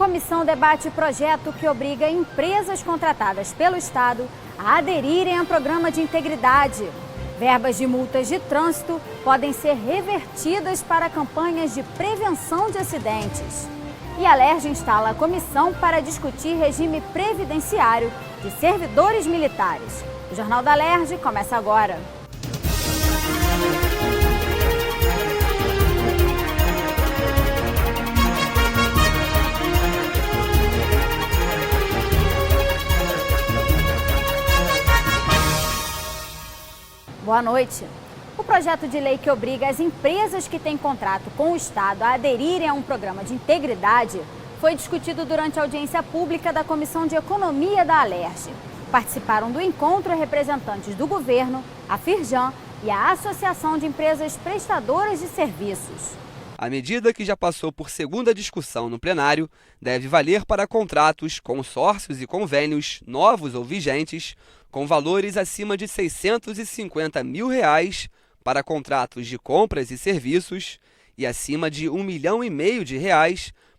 comissão debate projeto que obriga empresas contratadas pelo Estado a aderirem ao programa de integridade. Verbas de multas de trânsito podem ser revertidas para campanhas de prevenção de acidentes. E a Alerj instala a comissão para discutir regime previdenciário de servidores militares. O Jornal da Alerj começa agora. Boa noite. O projeto de lei que obriga as empresas que têm contrato com o Estado a aderirem a um programa de integridade foi discutido durante a audiência pública da Comissão de Economia da Alerj. Participaram do encontro representantes do governo, a Firjan e a Associação de Empresas Prestadoras de Serviços. A medida, que já passou por segunda discussão no plenário, deve valer para contratos, consórcios e convênios, novos ou vigentes, com valores acima de R$ 650 mil para contratos de compras e serviços e acima de R$ 1,5 milhão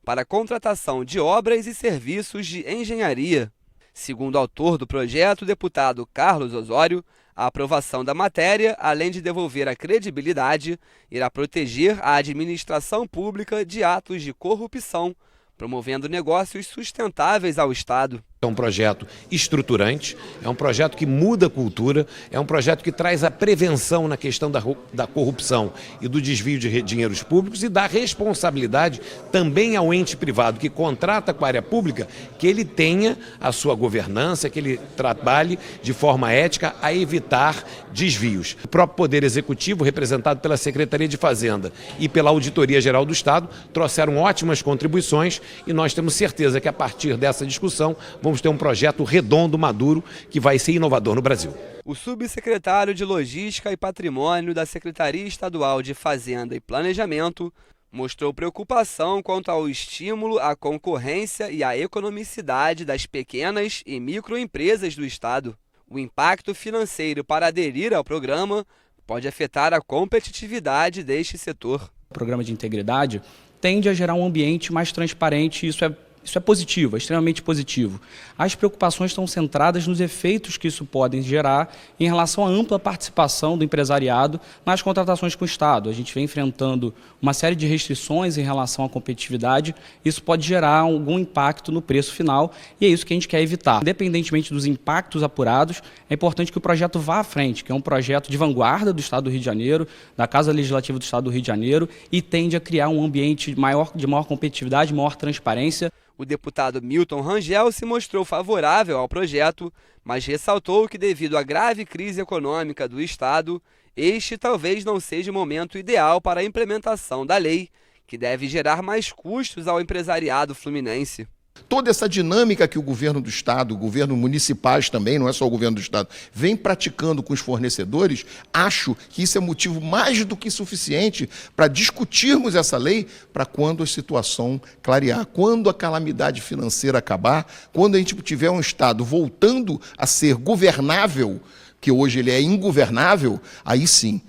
para contratação de obras e serviços de engenharia. Segundo o autor do projeto, o deputado Carlos Osório, a aprovação da matéria, além de devolver a credibilidade, irá proteger a administração pública de atos de corrupção, promovendo negócios sustentáveis ao Estado. É um projeto estruturante, é um projeto que muda a cultura, é um projeto que traz a prevenção na questão da corrupção e do desvio de dinheiros públicos e dá responsabilidade também ao ente privado que contrata com a área pública, que ele tenha a sua governança, que ele trabalhe de forma ética a evitar desvios. O próprio Poder Executivo, representado pela Secretaria de Fazenda e pela Auditoria Geral do Estado, trouxeram ótimas contribuições e nós temos certeza que a partir dessa discussão vamos ter um projeto redondo, maduro, que vai ser inovador no Brasil. O subsecretário de Logística e Patrimônio da Secretaria Estadual de Fazenda e Planejamento mostrou preocupação quanto ao estímulo à concorrência e à economicidade das pequenas e microempresas do Estado. O impacto financeiro para aderir ao programa pode afetar a competitividade deste setor. O programa de integridade tende a gerar um ambiente mais transparente e isso é positivo, é extremamente positivo. As preocupações estão centradas nos efeitos que isso pode gerar em relação à ampla participação do empresariado nas contratações com o Estado. A gente vem enfrentando uma série de restrições em relação à competitividade. Isso pode gerar algum impacto no preço final e é isso que a gente quer evitar. Independentemente dos impactos apurados, é importante que o projeto vá à frente, que é um projeto de vanguarda do Estado do Rio de Janeiro, da Casa Legislativa do Estado do Rio de Janeiro e tende a criar um ambiente de maior competitividade, maior transparência. O deputado Milton Rangel se mostrou favorável ao projeto, mas ressaltou que, devido à grave crise econômica do Estado, este talvez não seja o momento ideal para a implementação da lei, que deve gerar mais custos ao empresariado fluminense. Toda essa dinâmica que o governo do Estado, o governo municipais também, não é só o governo do Estado, vem praticando com os fornecedores, acho que isso é motivo mais do que suficiente para discutirmos essa lei para quando a situação clarear, quando a calamidade financeira acabar, quando a gente tiver um Estado voltando a ser governável, que hoje ele é ingovernável, aí sim,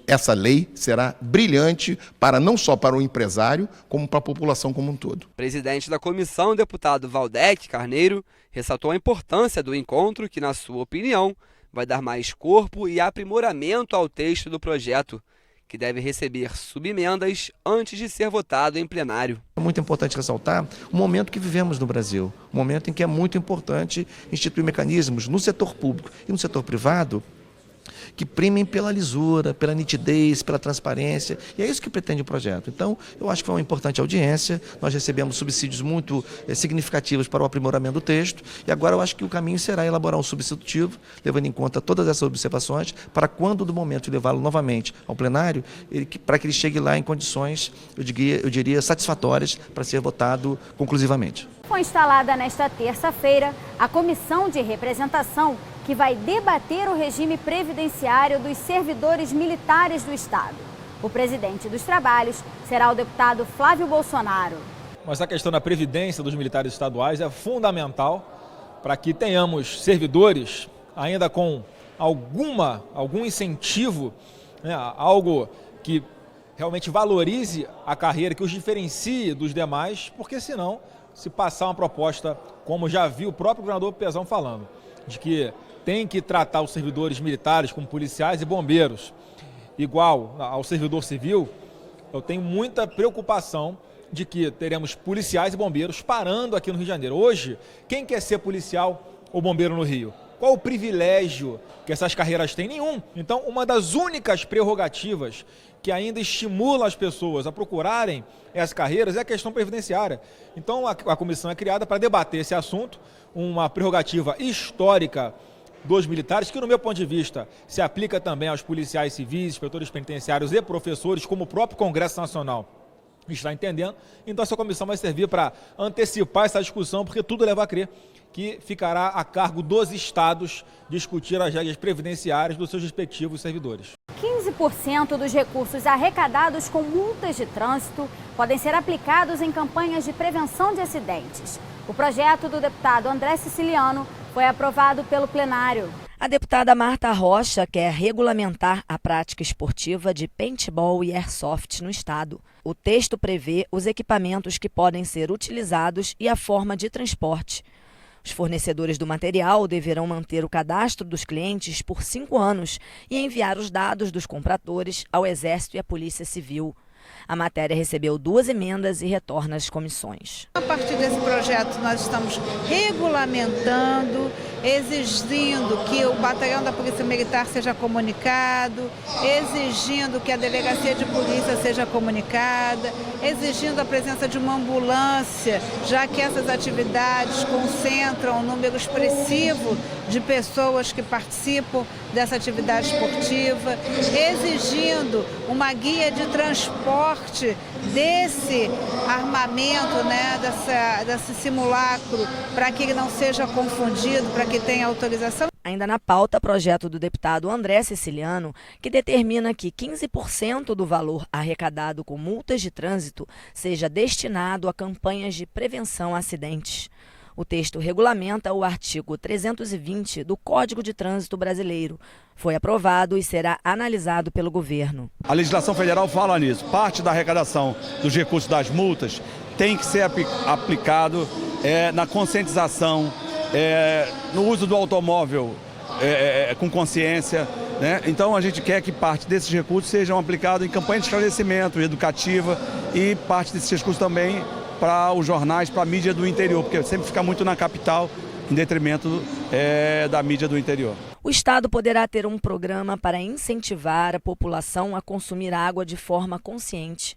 essa lei será brilhante não só para o empresário, como para a população como um todo. O presidente da comissão, o deputado Valdec Carneiro, ressaltou a importância do encontro que, na sua opinião, vai dar mais corpo e aprimoramento ao texto do projeto, que deve receber subemendas antes de ser votado em plenário. É muito importante ressaltar o momento que vivemos no Brasil, um momento em que é muito importante instituir mecanismos no setor público e no setor privado que primem pela lisura, pela nitidez, pela transparência, e é isso que pretende o projeto. Então, eu acho que foi uma importante audiência, nós recebemos subsídios muito significativos para o aprimoramento do texto, e agora eu acho que o caminho será elaborar um substitutivo, levando em conta todas essas observações, para quando do momento de levá-lo novamente ao plenário, para que ele chegue lá em condições, eu diria satisfatórias, para ser votado conclusivamente. Foi instalada nesta terça-feira a Comissão de Representação, que vai debater o regime previdenciário dos servidores militares do Estado. O presidente dos trabalhos será o deputado Flávio Bolsonaro. Mas a questão da previdência dos militares estaduais é fundamental para que tenhamos servidores ainda com algum incentivo, né, algo que realmente valorize a carreira, que os diferencie dos demais, porque senão se passar uma proposta, como já viu o próprio governador Pezão falando, de que tem que tratar os servidores militares como policiais e bombeiros igual ao servidor civil, eu tenho muita preocupação de que teremos policiais e bombeiros parando aqui no Rio de Janeiro. Hoje, quem quer ser policial ou bombeiro no Rio? Qual o privilégio que essas carreiras têm? Nenhum. Então, uma das únicas prerrogativas que ainda estimula as pessoas a procurarem essas carreiras é a questão previdenciária. Então, a comissão é criada para debater esse assunto, uma prerrogativa histórica dos militares, que, no meu ponto de vista, se aplica também aos policiais civis, inspetores penitenciários e professores, como o próprio Congresso Nacional está entendendo. Então, essa comissão vai servir para antecipar essa discussão, porque tudo leva a crer que ficará a cargo dos estados discutir as regras previdenciárias dos seus respectivos servidores. 15% dos recursos arrecadados com multas de trânsito podem ser aplicados em campanhas de prevenção de acidentes. O projeto do deputado André Siciliano foi aprovado pelo plenário. A deputada Marta Rocha quer regulamentar a prática esportiva de paintball e airsoft no estado. O texto prevê os equipamentos que podem ser utilizados e a forma de transporte. Os fornecedores do material deverão manter o cadastro dos clientes por 5 anos e enviar os dados dos compradores ao Exército e à Polícia Civil. A matéria recebeu 2 emendas e retorna às comissões. A partir desse projeto, nós estamos regulamentando, exigindo que o batalhão da Polícia Militar seja comunicado, exigindo que a delegacia de polícia seja comunicada, exigindo a presença de uma ambulância, já que essas atividades concentram um número expressivo de pessoas que participam dessa atividade esportiva, exigindo uma guia de transporte desse armamento, desse simulacro, para que ele não seja confundido, para que tenha autorização. Ainda na pauta, projeto do deputado André Siciliano, que determina que 15% do valor arrecadado com multas de trânsito seja destinado a campanhas de prevenção a acidentes. O texto regulamenta o artigo 320 do Código de Trânsito Brasileiro. Foi aprovado e será analisado pelo governo. A legislação federal fala nisso. Parte da arrecadação dos recursos das multas tem que ser aplicado na conscientização, no uso do automóvel com consciência, né? Então a gente quer que parte desses recursos sejam aplicados em campanha de esclarecimento educativa e parte desses recursos também para os jornais, para a mídia do interior, porque sempre fica muito na capital, em detrimento da mídia do interior. O Estado poderá ter um programa para incentivar a população a consumir água de forma consciente.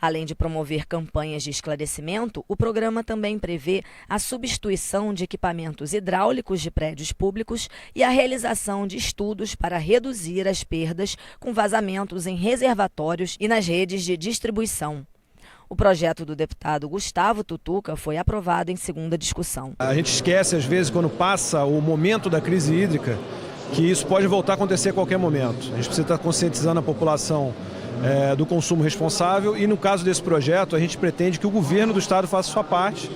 Além de promover campanhas de esclarecimento, o programa também prevê a substituição de equipamentos hidráulicos de prédios públicos e a realização de estudos para reduzir as perdas com vazamentos em reservatórios e nas redes de distribuição. O projeto do deputado Gustavo Tutuca foi aprovado em segunda discussão. A gente esquece, às vezes, quando passa o momento da crise hídrica, que isso pode voltar a acontecer a qualquer momento. A gente precisa estar conscientizando a população do consumo responsável e, no caso desse projeto, a gente pretende que o governo do estado faça sua parte.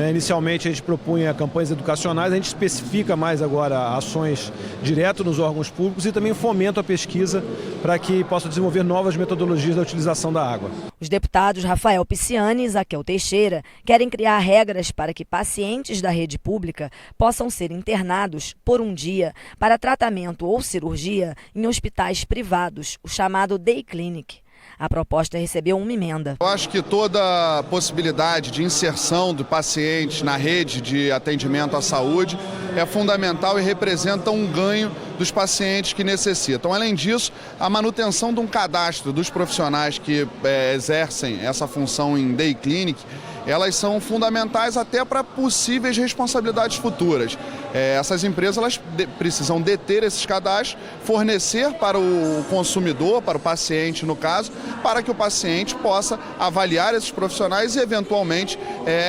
Inicialmente a gente propunha campanhas educacionais, a gente especifica mais agora ações direto nos órgãos públicos e também fomenta a pesquisa para que possa desenvolver novas metodologias da utilização da água. Os deputados Rafael Pisciani e Zaqueu Teixeira querem criar regras para que pacientes da rede pública possam ser internados por um dia para tratamento ou cirurgia em hospitais privados, o chamado Day Clinic. A proposta recebeu uma emenda. Eu acho que toda possibilidade de inserção do paciente na rede de atendimento à saúde é fundamental e representa um ganho dos pacientes que necessitam. Além disso, a manutenção de um cadastro dos profissionais que exercem essa função em Day Clinic, elas são fundamentais até para possíveis responsabilidades futuras. Essas empresas elas precisam deter esses cadastros, fornecer para o consumidor, para o paciente no caso, para que o paciente possa avaliar esses profissionais e eventualmente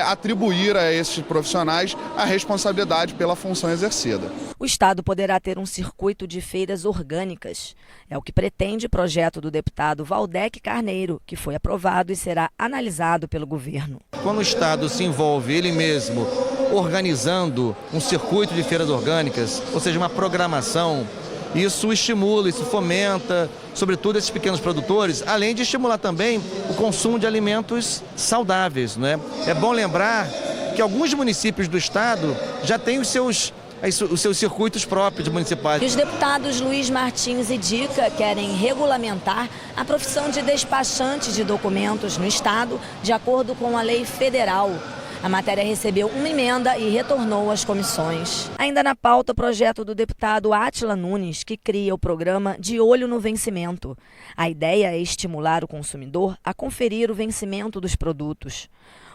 atribuir a esses profissionais a responsabilidade pela função exercida. O Estado poderá ter um circuito de feiras orgânicas. É o que pretende o projeto do deputado Valdec Carneiro, que foi aprovado e será analisado pelo governo. Quando o Estado se envolve ele mesmo organizando um circuito de feiras orgânicas, ou seja, uma programação, isso estimula, isso fomenta, sobretudo esses pequenos produtores, além de estimular também o consumo de alimentos saudáveis, né? É bom lembrar que alguns municípios do estado já têm os seus circuitos próprios municipais. Os deputados Luiz Martins e Dica querem regulamentar a profissão de despachante de documentos no estado, de acordo com a lei federal. A matéria recebeu uma emenda e retornou às comissões. Ainda na pauta, o projeto do deputado Átila Nunes, que cria o programa De Olho no Vencimento. A ideia é estimular o consumidor a conferir o vencimento dos produtos.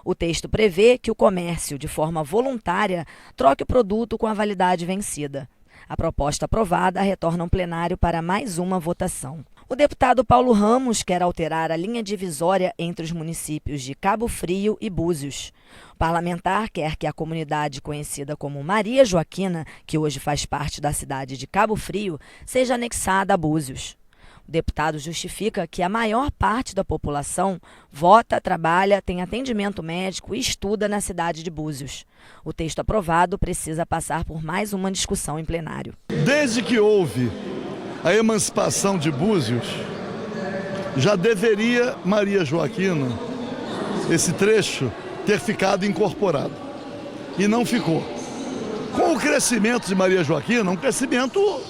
O texto prevê que o comércio, de forma voluntária, troque o produto com a validade vencida. A proposta aprovada retorna ao plenário para mais uma votação. O deputado Paulo Ramos quer alterar a linha divisória entre os municípios de Cabo Frio e Búzios. O parlamentar quer que a comunidade conhecida como Maria Joaquina, que hoje faz parte da cidade de Cabo Frio, seja anexada a Búzios. O deputado justifica que a maior parte da população vota, trabalha, tem atendimento médico e estuda na cidade de Búzios. O texto aprovado precisa passar por mais uma discussão em plenário. Desde que houve a emancipação de Búzios, já deveria Maria Joaquina, esse trecho, ter ficado incorporado. E não ficou. Com o crescimento de Maria Joaquina, um crescimento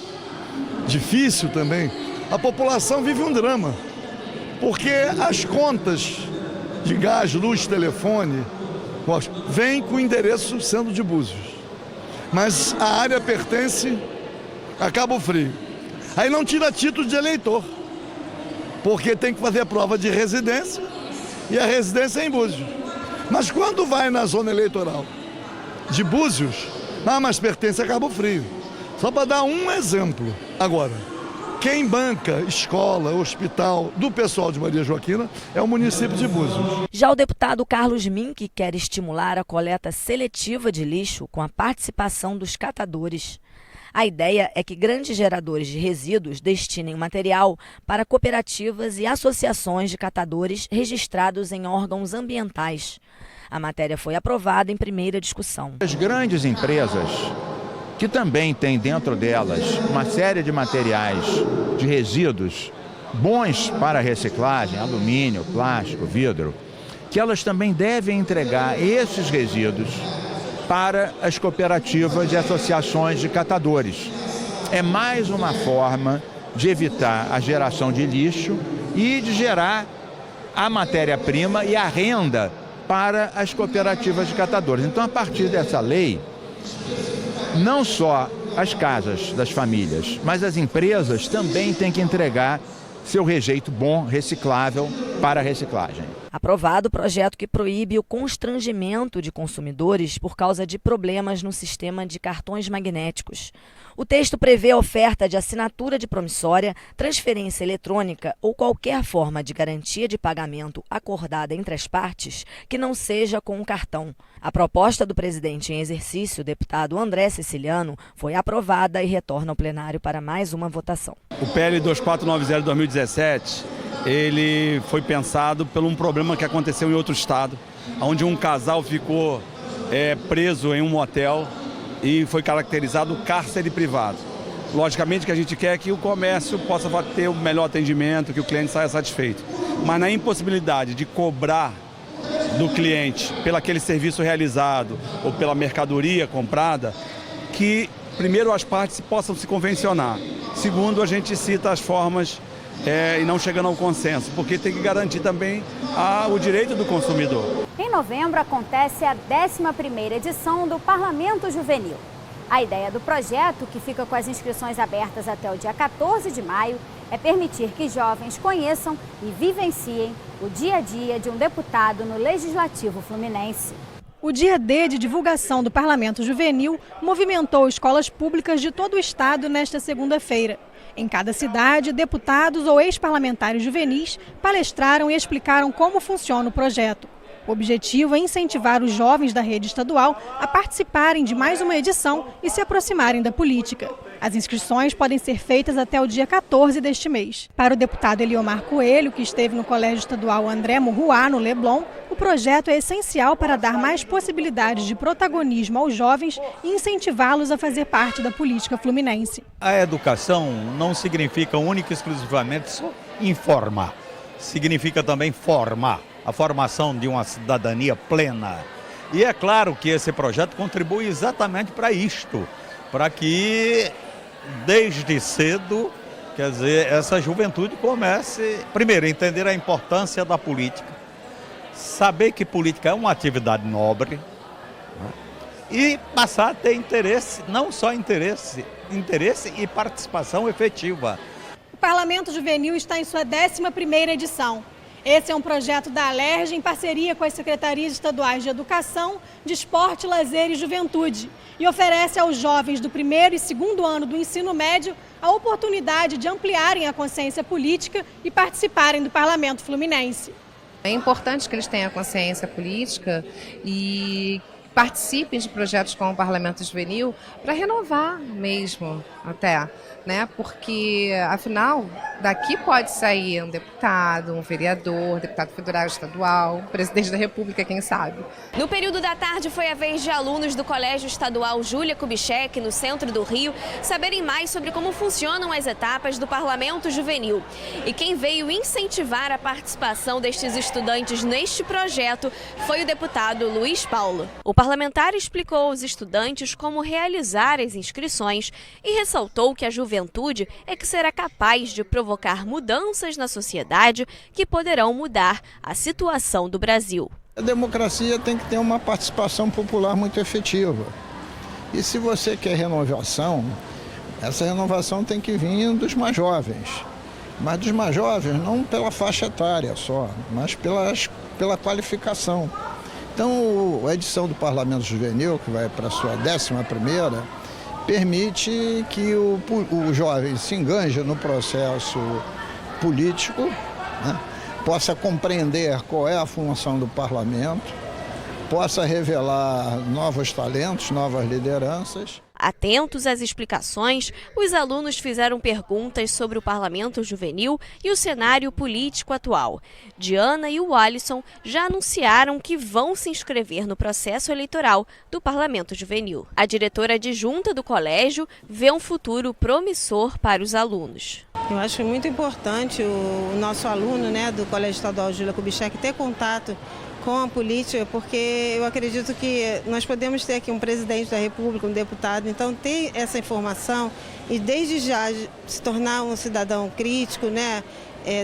difícil também, a população vive um drama, porque as contas de gás, luz, telefone, vêm com o endereço sendo de Búzios. Mas a área pertence a Cabo Frio. Aí não tira título de eleitor, porque tem que fazer prova de residência e a residência é em Búzios. Mas quando vai na zona eleitoral de Búzios, mas pertence a Cabo Frio. Só para dar um exemplo. Agora, quem banca escola, hospital do pessoal de Maria Joaquina é o município de Búzios. Já o deputado Carlos Mink quer estimular a coleta seletiva de lixo com a participação dos catadores. A ideia é que grandes geradores de resíduos destinem o material para cooperativas e associações de catadores registrados em órgãos ambientais. A matéria foi aprovada em primeira discussão. As grandes empresas, que também têm dentro delas uma série de materiais, de resíduos bons para reciclagem, alumínio, plástico, vidro, que elas também devem entregar esses resíduos para as cooperativas e associações de catadores. É mais uma forma de evitar a geração de lixo e de gerar a matéria-prima e a renda para as cooperativas de catadores. Então, a partir dessa lei, não só as casas das famílias, mas as empresas também têm que entregar seu rejeito bom, reciclável, para a reciclagem. Aprovado o projeto que proíbe o constrangimento de consumidores por causa de problemas no sistema de cartões magnéticos. O texto prevê a oferta de assinatura de promissória, transferência eletrônica ou qualquer forma de garantia de pagamento acordada entre as partes que não seja com um cartão. A proposta do presidente em exercício, o deputado André Siciliano, foi aprovada e retorna ao plenário para mais uma votação. O PL 2490 de 2017, ele foi pensado por um problema que aconteceu em outro estado, onde um casal ficou preso em um motel e foi caracterizado cárcere privado. Logicamente que a gente quer que o comércio possa ter o melhor atendimento, que o cliente saia satisfeito. Mas na impossibilidade de cobrar do cliente pelo aquele serviço realizado ou pela mercadoria comprada, que primeiro as partes possam se convencionar. Segundo, a gente cita as formas e não chegando ao consenso, porque tem que garantir também o direito do consumidor. Em novembro acontece a 11ª edição do Parlamento Juvenil. A ideia do projeto, que fica com as inscrições abertas até o dia 14 de maio, é permitir que jovens conheçam e vivenciem o dia a dia de um deputado no Legislativo Fluminense. O dia D de divulgação do Parlamento Juvenil movimentou escolas públicas de todo o estado nesta segunda-feira. Em cada cidade, deputados ou ex-parlamentares juvenis palestraram e explicaram como funciona o projeto. O objetivo é incentivar os jovens da rede estadual a participarem de mais uma edição e se aproximarem da política. As inscrições podem ser feitas até o dia 14 deste mês. Para o deputado Eliomar Coelho, que esteve no Colégio Estadual André Murruá, no Leblon, o projeto é essencial para dar mais possibilidades de protagonismo aos jovens e incentivá-los a fazer parte da política fluminense. A educação não significa única e exclusivamente só informar, significa também formar. A formação de uma cidadania plena. E é claro que esse projeto contribui exatamente para isto, para que desde cedo, quer dizer, essa juventude comece, primeiro, a entender a importância da política, saber que política é uma atividade nobre, né? E passar a ter interesse, não só interesse e participação efetiva. O Parlamento Juvenil está em sua 11ª edição. Esse é um projeto da Alerj em parceria com as Secretarias Estaduais de Educação, de Esporte, Lazer e Juventude e oferece aos jovens do 1º e 2º ano do ensino médio a oportunidade de ampliarem a consciência política e participarem do Parlamento Fluminense. É importante que eles tenham consciência política e participem de projetos como o Parlamento Juvenil para renovar mesmo até, né? Porque, afinal, daqui pode sair um deputado, um vereador, deputado federal, estadual, presidente da República, quem sabe. No período da tarde foi a vez de alunos do Colégio Estadual Júlia Kubitschek, no centro do Rio, saberem mais sobre como funcionam as etapas do Parlamento Juvenil. E quem veio incentivar a participação destes estudantes neste projeto foi o deputado Luiz Paulo. O parlamentar explicou aos estudantes como realizar as inscrições e ressaltou que a juventude é que será capaz de provocar mudanças na sociedade que poderão mudar a situação do Brasil. A democracia tem que ter uma participação popular muito efetiva. E se você quer renovação, essa renovação tem que vir dos mais jovens. Mas dos mais jovens não pela faixa etária só, mas pela qualificação. Então, a edição do Parlamento Juvenil, que vai para a sua 11ª, permite que o jovem se enganje no processo político, né? Possa compreender qual é a função do parlamento, possa revelar novos talentos, novas lideranças. Atentos às explicações, os alunos fizeram perguntas sobre o Parlamento Juvenil e o cenário político atual. Diana e o Alisson já anunciaram que vão se inscrever no processo eleitoral do Parlamento Juvenil. A diretora adjunta do colégio vê um futuro promissor para os alunos. Eu acho muito importante o nosso aluno, né, do Colégio Estadual Júlia Kubitschek ter contato com a política, porque eu acredito que nós podemos ter aqui um presidente da República, um deputado, então ter essa informação e desde já se tornar um cidadão crítico, né,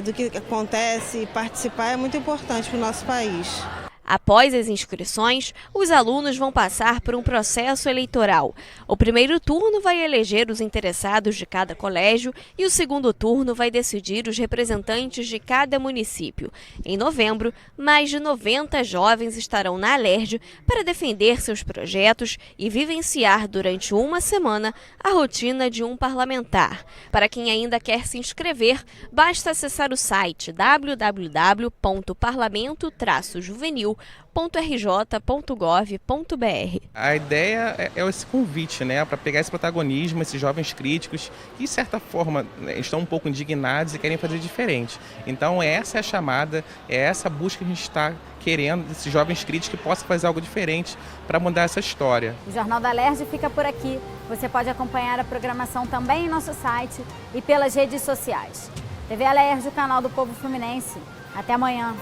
do que acontece, participar é muito importante para o nosso país. Após as inscrições, os alunos vão passar por um processo eleitoral. O primeiro turno vai eleger os interessados de cada colégio e o segundo turno vai decidir os representantes de cada município. Em novembro, mais de 90 jovens estarão na Alerj para defender seus projetos e vivenciar durante uma semana a rotina de um parlamentar. Para quem ainda quer se inscrever, basta acessar o site www.parlamento-juvenil.rj.gov.br. A ideia é esse convite, né, para pegar esse protagonismo, esses jovens críticos que, de certa forma, estão um pouco indignados e querem fazer diferente. Então, essa é a chamada, é essa busca que a gente está querendo, esses jovens críticos que possam fazer algo diferente para mudar essa história. O Jornal da Alerj fica por aqui. Você pode acompanhar a programação também em nosso site e pelas redes sociais. TV Alerj, o canal do Povo Fluminense. Até amanhã.